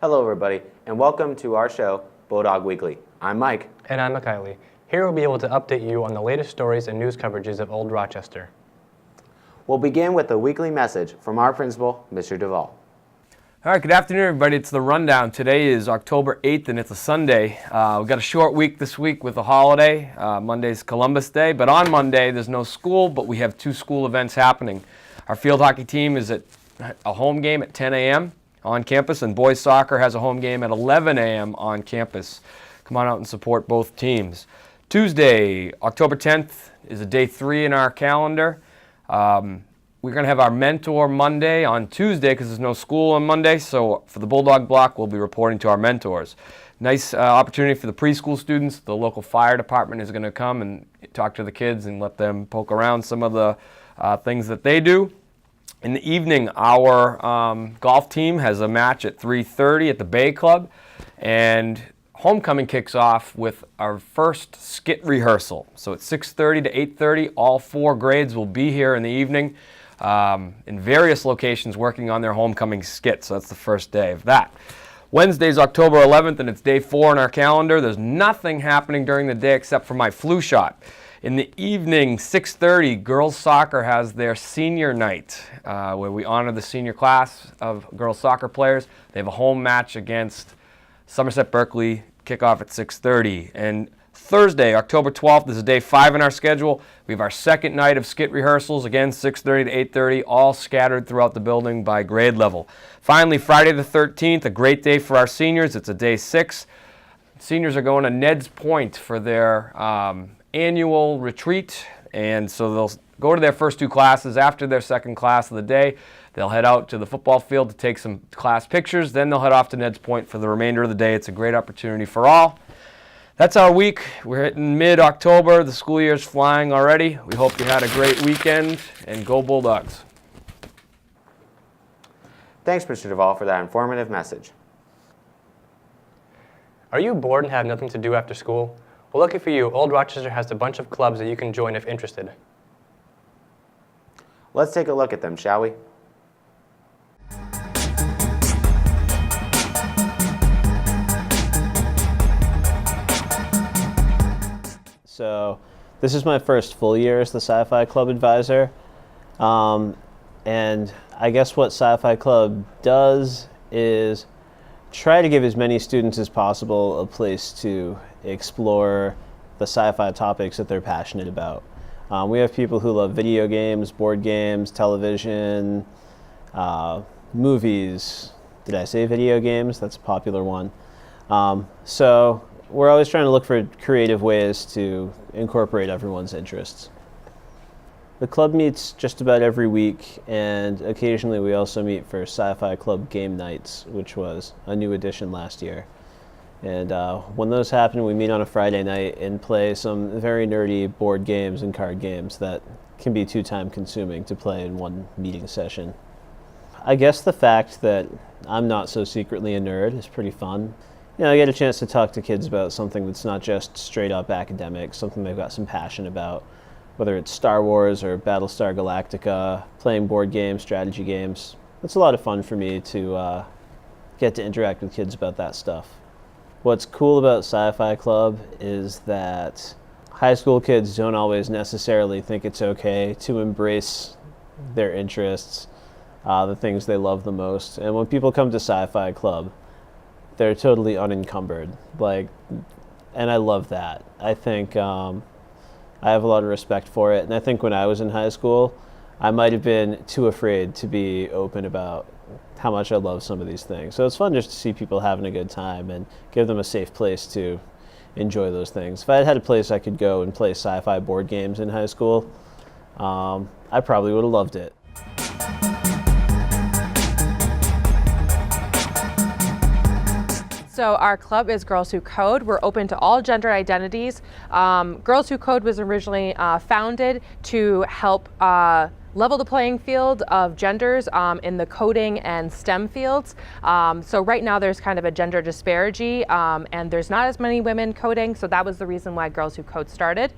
Hello everybody, and welcome to our show, Bulldog Weekly. I'm Mike. And I'm Kylie. Here we'll be able to update you on the latest stories and news coverages of Old Rochester. We'll begin with a weekly message from our principal, Mr. Duvall. All right, good afternoon, everybody. It's the Rundown. Today is October 8th, and it's a Sunday. We've got a short week this week with a holiday. Monday's Columbus Day, but on Monday there's no school, but we have two school events happening. Our field hockey team is at a home game at 10 a.m. on campus, and boys soccer has a home game at 11 a.m. on campus. Come on out and support both teams. Tuesday, October 10th, is a day 3 in our calendar. We're going to have our Mentor Monday on Tuesday because there's no school on Monday. So for the Bulldog block, we'll be reporting to our mentors. Nice opportunity for the preschool students. The local fire department is going to come and talk to the kids and let them poke around some of the things that they do. In the evening, our golf team has a match at 3:30 at the Bay Club. And homecoming kicks off with our first skit rehearsal. So at 6:30 to 8:30, all 4 grades will be here in the evening. In various locations working on their homecoming skit, so that's the first day of that. Wednesday's October 11th, and it's day 4 on our calendar. There's nothing happening during the day except for my flu shot. In the evening, 6:30, girls soccer has their senior night, where we honor the senior class of girls soccer players. They have a home match against Somerset Berkeley, kickoff at 6:30. And Thursday, October 12th, is day 5 in our schedule. We have our second night of skit rehearsals, again 6:30 to 8:30, all scattered throughout the building by grade level. Finally, Friday the 13th, a great day for our seniors. It's a day 6. Seniors are going to Ned's Point for their annual retreat, and so they'll go to their first 2 classes. After their second class of the day, they'll head out to the football field to take some class pictures. Then they'll head off to Ned's Point for the remainder of the day. It's a great opportunity for all. That's our week. We're hitting mid-October. The school year's flying already. We hope you had a great weekend, and go Bulldogs. Thanks, Mr. Duvall, for that informative message. Are you bored and have nothing to do after school? Well, lucky for you, Old Rochester has a bunch of clubs that you can join if interested. Let's take a look at them, shall we? So this is my first full year as the Sci-Fi Club advisor. And I guess what Sci-Fi Club does is try to give as many students as possible a place to explore the sci-fi topics that they're passionate about. We have people who love video games, board games, television, movies. Did I say video games? That's a popular one. So we're always trying to look for creative ways to incorporate everyone's interests. The club meets just about every week, and occasionally we also meet for Sci-Fi Club game nights, which was a new addition last year. And when those happen, we meet on a Friday night and play some very nerdy board games and card games that can be too time consuming to play in one meeting session. I guess the fact that I'm not so secretly a nerd is pretty fun. You know, I get a chance to talk to kids about something that's not just straight up academic, something they've got some passion about, whether it's Star Wars or Battlestar Galactica, playing board games, strategy games. It's a lot of fun for me to get to interact with kids about that stuff. What's cool about Sci-Fi Club is that high school kids don't always necessarily think it's okay to embrace their interests, the things they love the most. And when people come to Sci-Fi Club, they're totally unencumbered. And I love that. I think I have a lot of respect for it. And I think when I was in high school, I might have been too afraid to be open about how much I love some of these things. So it's fun just to see people having a good time and give them a safe place to enjoy those things. If I had had a place I could go and play sci-fi board games in high school, I probably would have loved it. So our club is Girls Who Code. We're open to all gender identities. Girls Who Code was originally founded to help level the playing field of genders in the coding and STEM fields. So right now there's kind of a gender disparity and there's not as many women coding, so that was the reason why Girls Who Code started.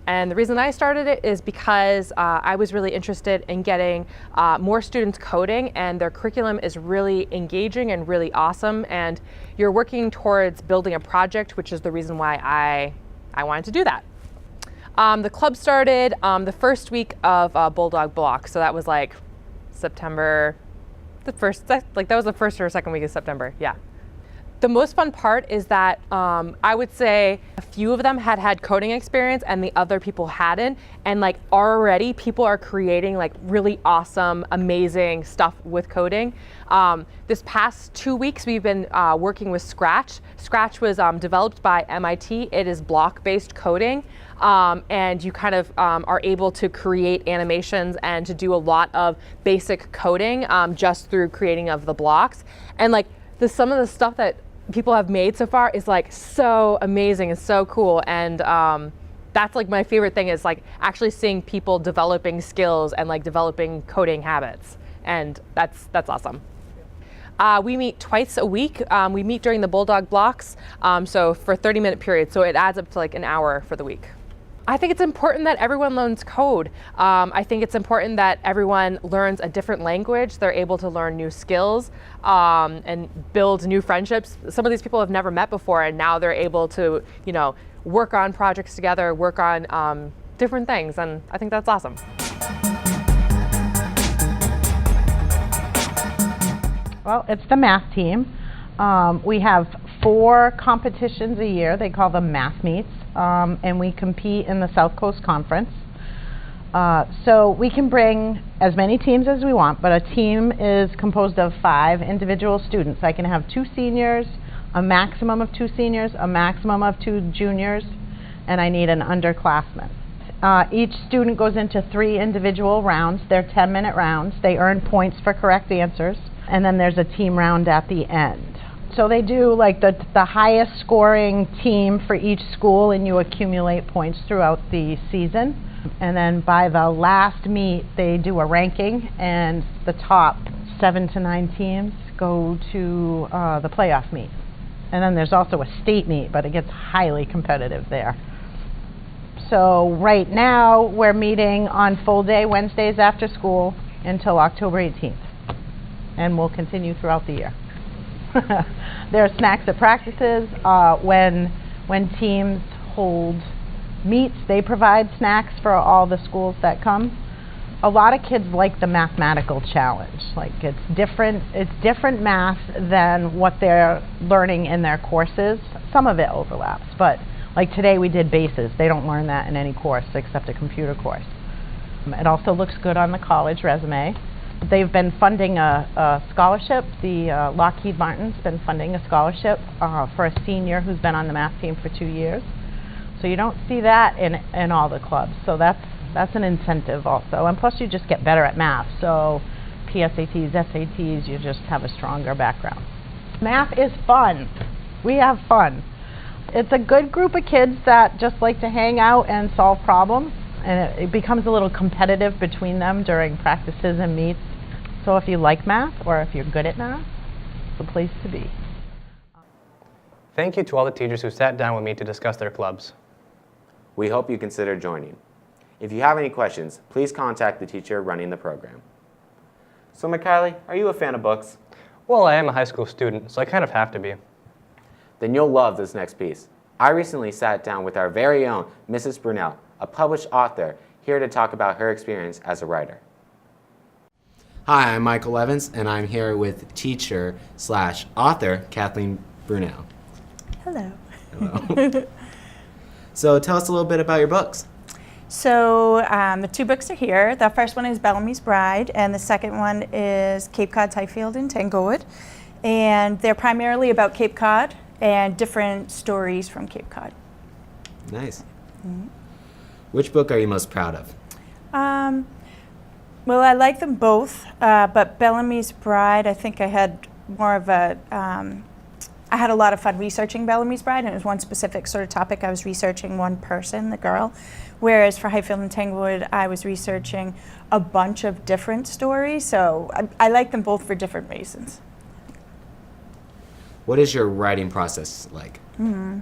And the reason I started it is because I was really interested in getting more students coding, and their curriculum is really engaging and really awesome, and you're working towards building a project, which is the reason why I wanted to do that. The club started the first week of Bulldog block, so that was like September, that was the first or second week of September, yeah. The most fun part is that I would say a few of them had coding experience and the other people hadn't, and like already people are creating like really awesome, amazing stuff with coding. This past 2 weeks we've been working with Scratch. Scratch was developed by MIT. It is block-based coding, and you kind of are able to create animations and to do a lot of basic coding just through creating of the blocks. And like some of the stuff that people have made so far is like so amazing and so cool, and that's like my favorite thing, is like actually seeing people developing skills and like developing coding habits, and that's awesome. We meet twice a week. We meet during the Bulldog blocks, so for 30-minute periods, so it adds up to like an hour for the week. I think it's important that everyone learns code. I think it's important that everyone learns a different language. They're able to learn new skills and build new friendships. Some of these people have never met before, and now they're able to, you know, work on projects together, work on different things, and I think that's awesome. Well, it's the math team. We have 4 competitions a year. They call them math meets, and we compete in the South Coast Conference. So we can bring as many teams as we want, but a team is composed of 5 individual students. I can have 2 seniors, a maximum of 2 seniors, a maximum of 2 juniors, and I need an underclassman. Each student goes into 3 individual rounds. They're 10-minute rounds. They earn points for correct answers, and then there's a team round at the end. So they do like the highest scoring team for each school, and you accumulate points throughout the season. And then by the last meet, they do a ranking, and the top 7 to 9 teams go to the playoff meet. And then there's also a state meet, but it gets highly competitive there. So right now, we're meeting on full day Wednesdays after school until October 18th. And we'll continue throughout the year. There are snacks at practices. When teams hold meets, they provide snacks for all the schools that come. A lot of kids like the mathematical challenge. Like it's different math than what they're learning in their courses. Some of it overlaps, but like today we did bases. They don't learn that in any course except a computer course. It also looks good on the college resume. They've been funding a scholarship. The Lockheed Martin's been funding a scholarship for a senior who's been on the math team for 2 years. So you don't see that in all the clubs. So that's an incentive also. And plus you just get better at math. So PSATs, SATs, you just have a stronger background. Math is fun. We have fun. It's a good group of kids that just like to hang out and solve problems. And it becomes a little competitive between them during practices and meets. So if you like math, or if you're good at math, it's the place to be. Thank you to all the teachers who sat down with me to discuss their clubs. We hope you consider joining. If you have any questions, please contact the teacher running the program. So McKiley, are you a fan of books? Well, I am a high school student, so I kind of have to be. Then you'll love this next piece. I recently sat down with our very own Mrs. Brunel, a published author, here to talk about her experience as a writer. Hi, I'm Michael Evans, and I'm here with teacher/author Kathleen Brunel. Hello. Hello. So tell us a little bit about your books. So the 2 books are here. The first one is Bellamy's Bride, and the second one is Cape Cod's Highfield and Tanglewood. And they're primarily about Cape Cod and different stories from Cape Cod. Nice. Mm-hmm. Which book are you most proud of? Well, I like them both, but Bellamy's Bride, I think I had more of a, I had a lot of fun researching Bellamy's Bride, and it was one specific sort of topic. I was researching one person, the girl, whereas for Highfield and Tanglewood, I was researching a bunch of different stories, so I like them both for different reasons. What is your writing process like? Mm-hmm.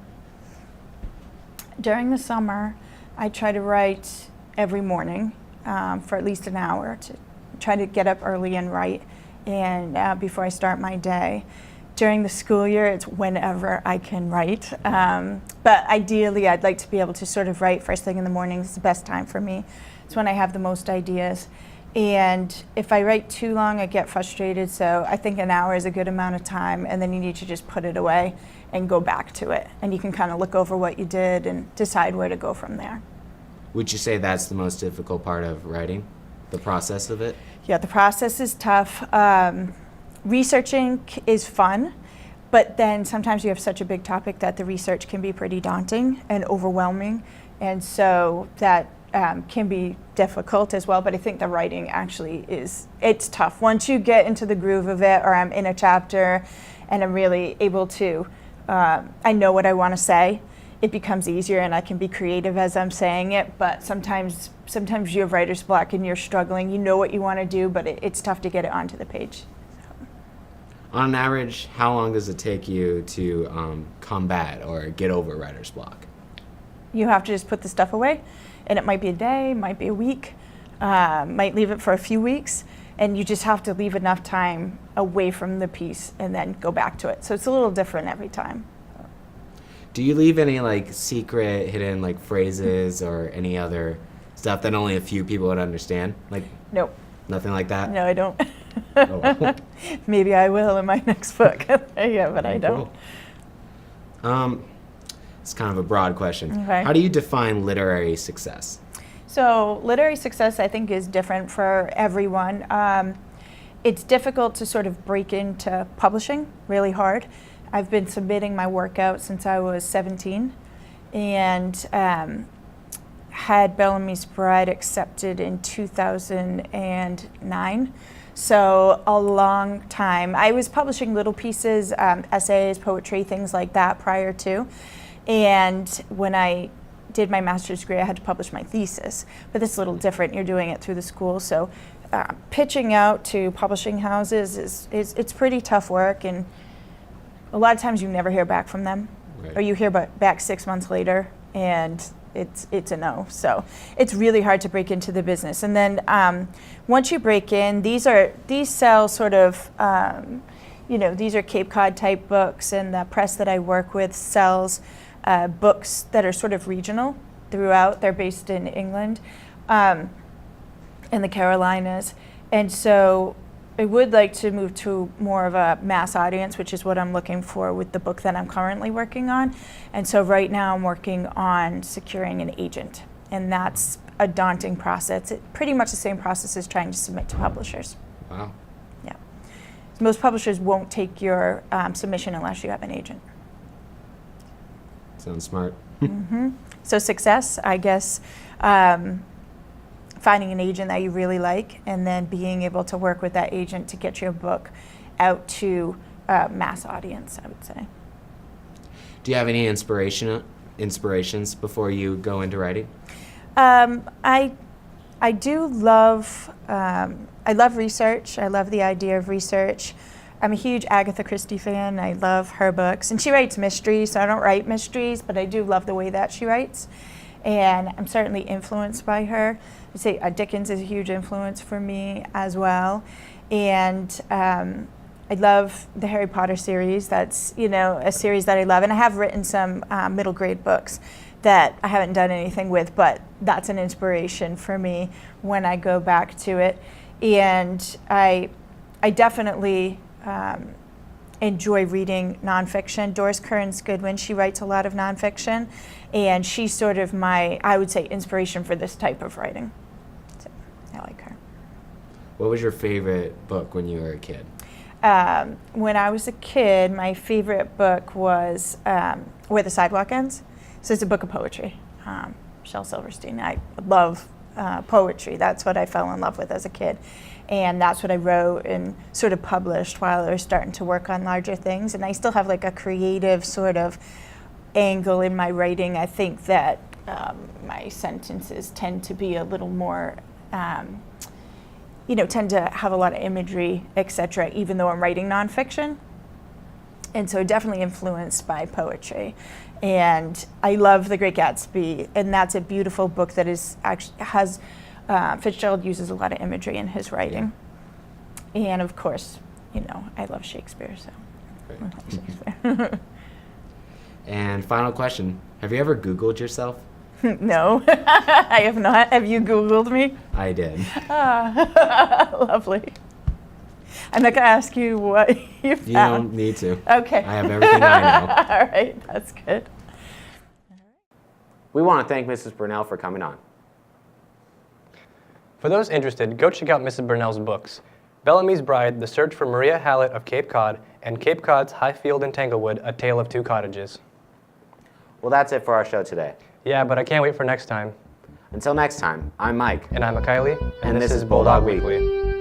During the summer, I try to write every morning for at least an hour, to try to get up early and write, and before I start my day. During the school year, it's whenever I can write. But ideally, I'd like to be able to sort of write first thing in the morning. It's the best time for me. It's when I have the most ideas. And if I write too long, I get frustrated. So I think an hour is a good amount of time, and then you need to just put it away and go back to it. And you can kind of look over what you did and decide where to go from there. Would you say that's the most difficult part of writing, the process of it? Yeah, the process is tough. Researching is fun, but then sometimes you have such a big topic that the research can be pretty daunting and overwhelming, and so that can be difficult as well. But I think the writing actually it's tough. Once you get into the groove of it, or I'm in a chapter and I'm really able to, I know what I want to say, it becomes easier and I can be creative as I'm saying it. But sometimes you have writer's block and you're struggling. You know what you want to do, but it's tough to get it onto the page. On average, how long does it take you to combat or get over writer's block? You have to just put the stuff away, and it might be a day, might be a week, might leave it for a few weeks, and you just have to leave enough time away from the piece and then go back to it. So it's a little different every time. Do you leave any like secret hidden like phrases or any other stuff that only a few people would understand? Like Nope. nothing like that? No, I don't. Oh, wow. Maybe I will in my next book. Yeah, but I don't. Cool. It's kind of a broad question. Okay. How do you define literary success? So literary success, I think, is different for everyone. It's difficult to sort of break into publishing, really hard. I've been submitting my work out since I was 17, and had Bellamy's Bride accepted in 2009. So a long time. I was publishing little pieces, essays, poetry, things like that prior to. And when I did my master's degree, I had to publish my thesis. But this is a little different. You're doing it through the school. So pitching out to publishing houses it's pretty tough work. And a lot of times you never hear back from them. Right. Or you hear back 6 months later, and it's a no. So it's really hard to break into the business. And then once you break in, these sell sort of, these are Cape Cod type books, and the press that I work with sells books that are sort of regional throughout. They're based in England and the Carolinas. And so I would like to move to more of a mass audience, which is what I'm looking for with the book that I'm currently working on. And so right now I'm working on securing an agent, and that's a daunting process. It's pretty much the same process as trying to submit to publishers. Wow. Yeah. Most publishers won't take your submission unless you have an agent. Sounds smart. Mm-hmm. So success, I guess, finding an agent that you really like, and then being able to work with that agent to get your book out to a mass audience, I would say. Do you have any inspirations before you go into writing? I do love, I love research. I love the idea of research. I'm a huge Agatha Christie fan. I love her books. And she writes mysteries, so I don't write mysteries, but I do love the way that she writes. And I'm certainly influenced by her. I'd say Dickens is a huge influence for me as well. And I love the Harry Potter series. That's, a series that I love. And I have written some middle grade books that I haven't done anything with, but that's an inspiration for me when I go back to it. And I definitely enjoy reading nonfiction. Doris Kearns Goodwin, she writes a lot of nonfiction, and she's sort of my, I would say, inspiration for this type of writing. So I like her. What was your favorite book when you were a kid? When I was a kid, my favorite book was Where the Sidewalk Ends. So it's a book of poetry. Shel Silverstein. I love poetry. That's what I fell in love with as a kid. And that's what I wrote and sort of published while I was starting to work on larger things. And I still have like a creative sort of angle in my writing. I think that my sentences tend to be a little more, tend to have a lot of imagery, etc., even though I'm writing nonfiction. And so definitely influenced by poetry. And I love The Great Gatsby, and that's a beautiful book that is actually has, Fitzgerald uses a lot of imagery in his writing. And of course, you know, I love Shakespeare, so I love Shakespeare. And final question, have you ever Googled yourself? No, I have not. Have you Googled me? I did. Lovely. I'm not going to ask you what you found. You don't need to. Okay. I have everything I know. All right, that's good. We want to thank Mrs. Burnell for coming on. For those interested, go check out Mrs. Burnell's books, Bellamy's Bride, The Search for Maria Hallett of Cape Cod, and Cape Cod's Highfield and Tanglewood, A Tale of Two Cottages. Well, that's it for our show today. Yeah, but I can't wait for next time. Until next time, I'm Mike. And I'm Kylie, And this is Bulldog Weekly.